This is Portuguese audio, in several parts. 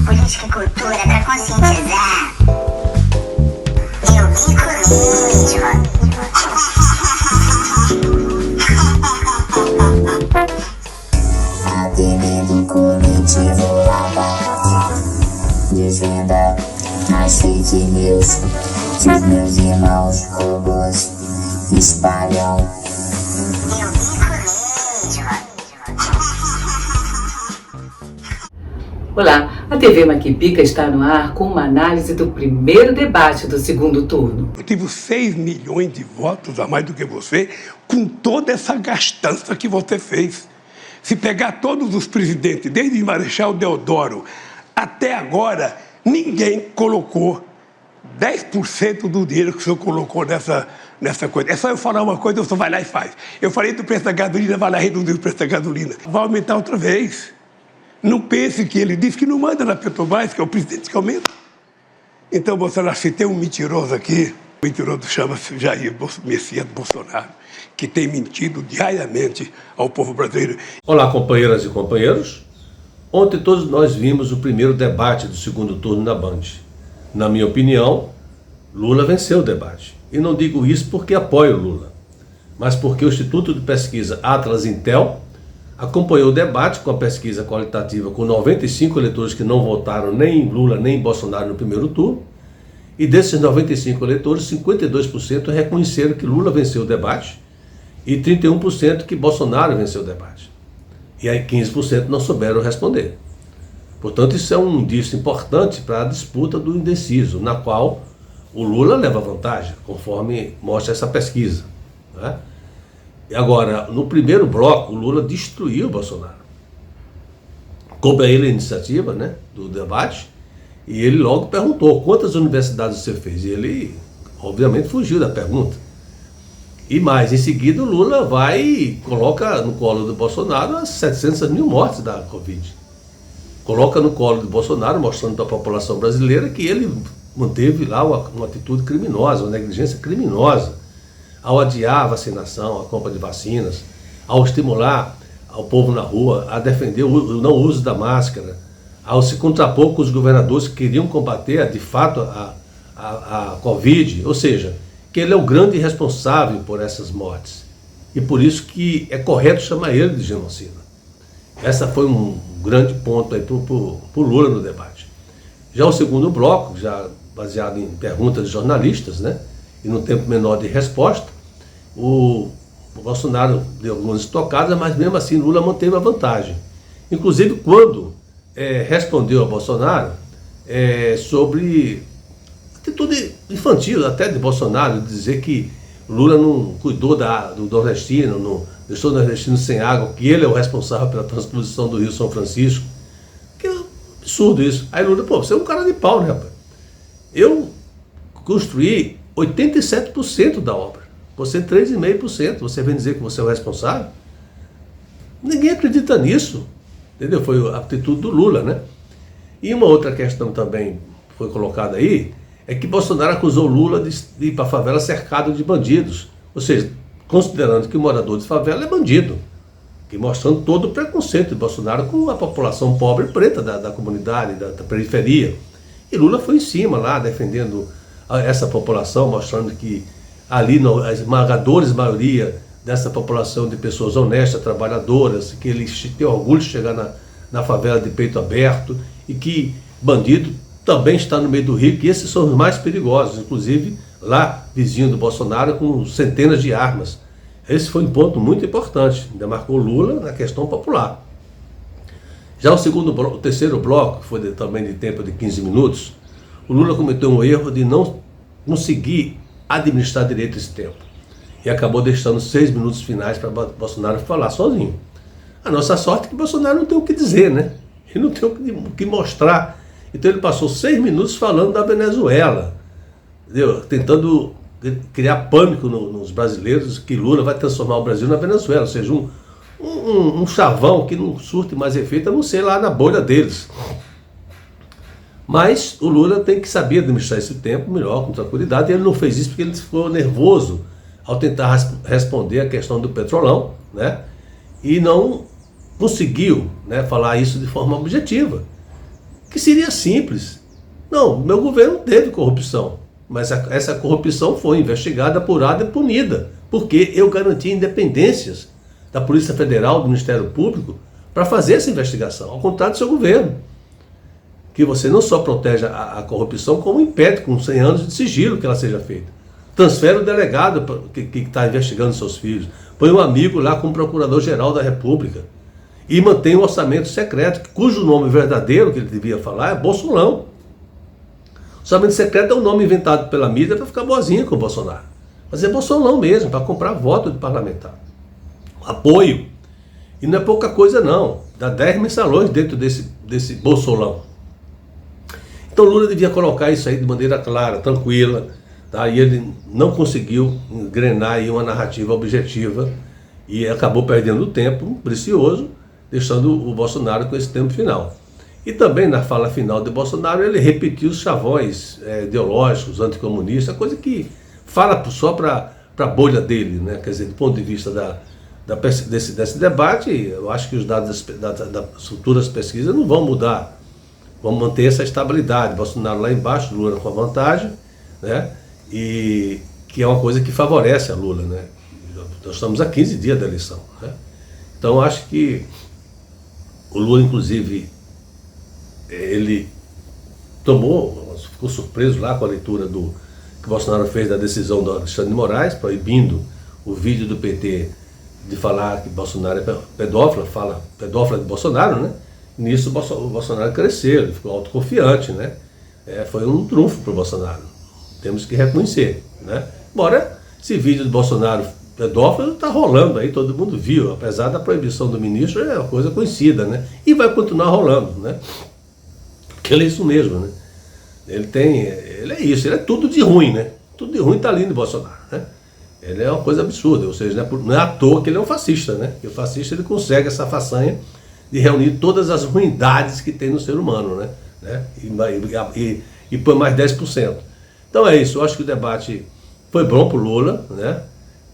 Política e cultura pra conscientizar. Eu bico mesmo. A TV do coletivo Lava desvenda as fake news que os meus irmãos robôs espalham. Eu bico mesmo. Olá, a TV Maquipica está no ar com uma análise do primeiro debate do segundo turno. Eu tive 6 milhões de votos a mais do que você, com toda essa gastança que você fez. Se pegar todos os presidentes, desde Marechal Deodoro até agora, ninguém colocou 10% do dinheiro que o senhor colocou nessa coisa. É só eu falar uma coisa, o senhor vai lá e faz. Eu falei do preço da gasolina, vai lá reduzir o preço da gasolina. Vai aumentar outra vez. Não pense que ele disse que não manda na Petrobras, que é o presidente que aumenta. Então, Bolsonaro, se tem um mentiroso aqui, o mentiroso chama-se Jair Messias Bolsonaro, que tem mentido diariamente ao povo brasileiro. Olá, companheiras e companheiros. Ontem todos nós vimos o primeiro debate do segundo turno na Band. Na minha opinião, Lula venceu o debate. E não digo isso porque apoio Lula, mas porque o Instituto de Pesquisa Atlas Intel acompanhou o debate com a pesquisa qualitativa com 95 eleitores que não votaram nem em Lula nem em Bolsonaro no primeiro turno. E desses 95 eleitores, 52% reconheceram que Lula venceu o debate e 31% que Bolsonaro venceu o debate. E aí 15% não souberam responder. Portanto, isso é um indício importante para a disputa do indeciso, na qual o Lula leva vantagem, conforme mostra essa pesquisa, né? E agora, no primeiro bloco, o Lula destruiu o Bolsonaro. Coube a ele a iniciativa, né, do debate, e ele logo perguntou quantas universidades você fez. E ele, obviamente, fugiu da pergunta. E mais, em seguida, o Lula vai e coloca no colo do Bolsonaro as 700 mil mortes da Covid. Coloca no colo do Bolsonaro, mostrando para a população brasileira que ele manteve lá uma atitude criminosa, uma negligência criminosa, ao adiar a vacinação, a compra de vacinas, ao estimular o povo na rua a defender o não uso da máscara, ao se contrapor com os governadores que queriam combater de fato a Covid, ou seja, que ele é o grande responsável por essas mortes. E por isso que é correto chamar ele de genocida. Essa foi um grande ponto aí para o Lula no debate. Já o segundo bloco, já baseado em perguntas de jornalistas, né, e no tempo menor de resposta, o Bolsonaro deu algumas estocadas, mas mesmo assim Lula manteve a vantagem. Inclusive quando respondeu a Bolsonaro sobre atitude infantil até de Bolsonaro, de dizer que Lula não cuidou do nordestino, não deixou o nordestino sem água, que ele é o responsável pela transposição do Rio São Francisco. Que é absurdo isso. Aí Lula, você é um cara de pau, né, rapaz? Eu construí 87% da obra. Você 3,5%. Você vem dizer que você é o responsável? Ninguém acredita nisso. Entendeu? Foi a atitude do Lula, né? E uma outra questão também foi colocada aí, é que Bolsonaro acusou Lula de ir para a favela cercado de bandidos. Ou seja, considerando que o morador de favela é bandido. E mostrando todo o preconceito de Bolsonaro com a população pobre e preta da comunidade, da periferia. E Lula foi em cima lá, defendendo essa população, mostrando que ali a esmagadora maioria dessa população de pessoas honestas, trabalhadoras, que eles têm orgulho de chegar na favela de peito aberto, e que bandido também está no meio do rio, que esses são os mais perigosos, inclusive lá, vizinho do Bolsonaro, com centenas de armas. Esse foi um ponto muito importante, ainda marcou Lula na questão popular. Já o terceiro bloco, que foi também de tempo de 15 minutos, o Lula cometeu um erro de não conseguir administrar direito esse tempo. E acabou deixando 6 minutos finais para Bolsonaro falar sozinho. A nossa sorte é que Bolsonaro não tem o que dizer, né? Ele não tem o que mostrar. Então ele passou 6 minutos falando da Venezuela, entendeu? Tentando criar pânico nos brasileiros, que Lula vai transformar o Brasil na Venezuela, ou seja, um chavão que não surte mais efeito, a não ser lá na bolha deles. Mas o Lula tem que saber administrar esse tempo melhor, com tranquilidade, e ele não fez isso porque ele ficou nervoso ao tentar responder a questão do petrolão, né? E não conseguiu, né, falar isso de forma objetiva. que seria simples. Não, meu governo teve corrupção, mas essa corrupção foi investigada, apurada e punida, porque eu garanti independências da Polícia Federal, do Ministério Público, para fazer essa investigação, ao contrário do seu governo, que você não só protege a corrupção, como impede com 100 anos de sigilo que ela seja feita. Transfere o delegado que está investigando seus filhos, põe um amigo lá como procurador-geral da República e mantém um orçamento secreto, cujo nome verdadeiro que ele devia falar é Bolsolão. O orçamento secreto é um nome inventado pela mídia para ficar boazinha com o Bolsonaro. Mas é Bolsolão mesmo, para comprar voto de parlamentar. Apoio. E não é pouca coisa não. Dá 10 mensalões dentro desse Bolsolão. Então Lula devia colocar isso aí de maneira clara, tranquila. Tá? E ele não conseguiu engrenar aí uma narrativa objetiva e acabou perdendo tempo precioso, deixando o Bolsonaro com esse tempo final. E também na fala final de Bolsonaro ele repetiu os chavões ideológicos, anticomunistas, coisa que fala só para a bolha dele, né? Quer dizer, do ponto de vista desse debate, eu acho que os dados das futuras pesquisas não vão mudar. Vamos manter essa estabilidade. Bolsonaro lá embaixo, Lula com a vantagem, né? E que é uma coisa que favorece a Lula, né? Nós estamos a 15 dias da eleição, né? Então acho que o Lula, inclusive, ele ficou surpreso lá com a leitura que Bolsonaro fez da decisão do Alexandre de Moraes, proibindo o vídeo do PT de falar que Bolsonaro é pedófilo, fala pedófila de Bolsonaro, né? Nisso o Bolsonaro cresceu, ele ficou autoconfiante, né? Foi um trunfo para o Bolsonaro, temos que reconhecer, né? Embora esse vídeo de Bolsonaro pedófilo está rolando aí, todo mundo viu, apesar da proibição do ministro, é uma coisa conhecida, né? E vai continuar rolando, né? Porque ele é isso mesmo, né? Ele é isso, ele é tudo de ruim, né? Tudo de ruim está ali no Bolsonaro, né? Ele é uma coisa absurda, ou seja, não é à toa que ele é um fascista, né? Porque o fascista ele consegue essa façanha de reunir todas as ruindades que tem no ser humano, né? E põe mais 10%. Então é isso, eu acho que o debate foi bom para o Lula, né?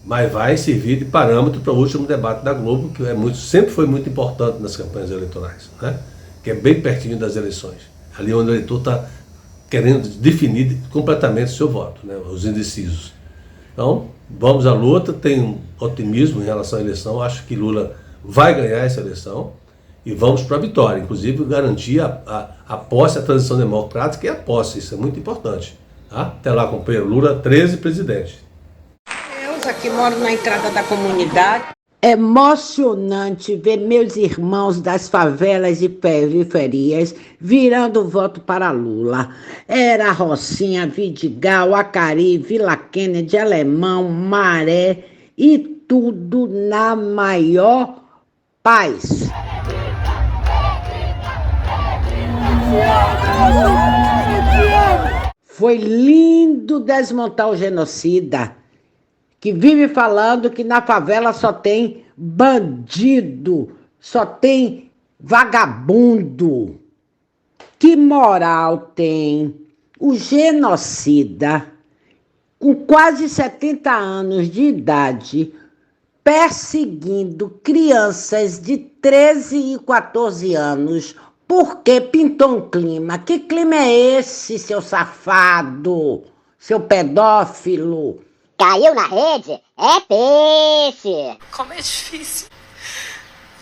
Mas vai servir de parâmetro para o último debate da Globo, que sempre foi muito importante nas campanhas eleitorais, né? Que é bem pertinho das eleições, ali onde o eleitor está querendo definir completamente o seu voto, né? Os indecisos. Então, vamos à luta, tenho um otimismo em relação à eleição, acho que Lula vai ganhar essa eleição e vamos para a vitória, inclusive garantir a posse, a transição democrática e a posse, isso é muito importante. Tá? Até lá, companheiro. Lula, 13, presidente. Eu aqui moro na entrada da comunidade. É emocionante ver meus irmãos das favelas e periferias virando voto para Lula. Era Rocinha, Vidigal, Acari, Vila Kennedy, Alemão, Maré e tudo na maior paz. Foi lindo desmontar o genocida, que vive falando que na favela só tem bandido, só tem vagabundo. Que moral tem o genocida, com quase 70 anos de idade, perseguindo crianças de 13 e 14 anos, porque pintou um clima? Que clima é esse, seu safado, seu pedófilo? Caiu na rede? É peixe! Como é difícil.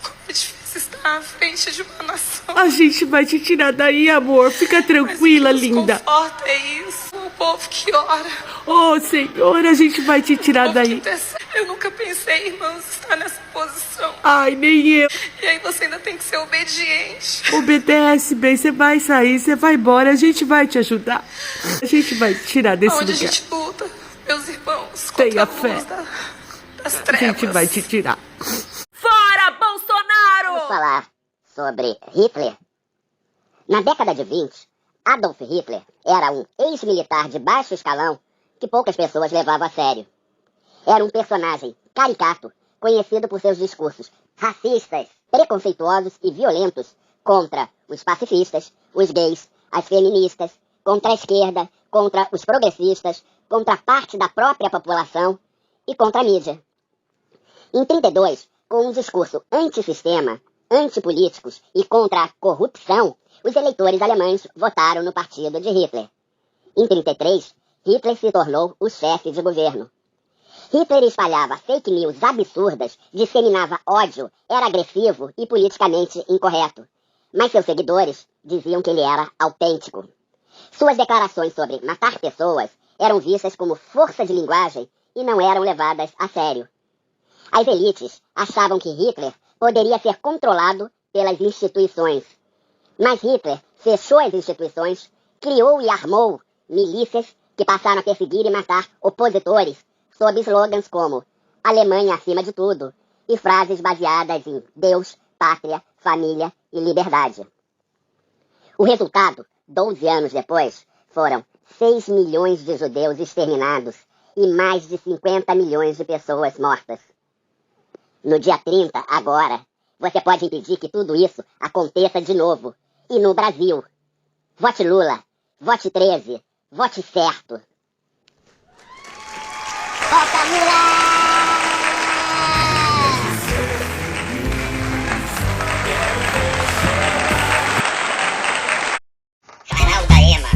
Como é difícil estar à frente de uma nação. A gente vai te tirar daí, amor. Fica tranquila, mas o que linda. nos conforta é isso. O povo que ora. Oh, Senhor, a gente vai te tirar daí. Eu nunca pensei, irmãos, estar nessa posição. Ai, nem eu. E aí você ainda tem que ser obediente. Obedece, bem. Você vai sair, você vai embora. A gente vai te ajudar. A gente vai te tirar desse Onde lugar. a gente luta, meus irmãos, Tenha contra a luz fé. das A trevas. gente vai te tirar. Fora, Bolsonaro! Vamos falar sobre Hitler. Na década de 20, Adolf Hitler era um ex-militar de baixo escalão que poucas pessoas levavam a sério. Era um personagem caricato, conhecido por seus discursos racistas, preconceituosos e violentos contra os pacifistas, os gays, as feministas, contra a esquerda, contra os progressistas, contra parte da própria população e contra a mídia. Em 32, com um discurso antissistema, antipolíticos e contra a corrupção, os eleitores alemães votaram no partido de Hitler. Em 1933, Hitler se tornou o chefe de governo. Hitler espalhava fake news absurdas, disseminava ódio, era agressivo e politicamente incorreto. Mas seus seguidores diziam que ele era autêntico. Suas declarações sobre matar pessoas eram vistas como força de linguagem e não eram levadas a sério. As elites achavam que Hitler poderia ser controlado pelas instituições. Mas Hitler fechou as instituições, criou e armou milícias que passaram a perseguir e matar opositores, sob slogans como Alemanha acima de tudo e frases baseadas em Deus, pátria, família e liberdade. O resultado, 12 anos depois, foram 6 milhões de judeus exterminados e mais de 50 milhões de pessoas mortas. No dia 30, agora, você pode impedir que tudo isso aconteça de novo. E no Brasil, vote Lula, vote 13, vote certo. Vota Lula! Canal da Ema.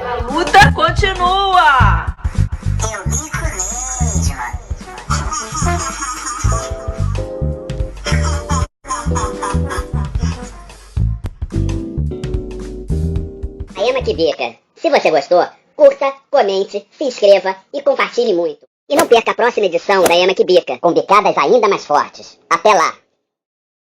A luta continua! Eu bico mesmo. A Ema que bica. Se você gostou, curta, comente, se inscreva e compartilhe muito. E não perca a próxima edição da Ema que bica, com bicadas ainda mais fortes. Até lá!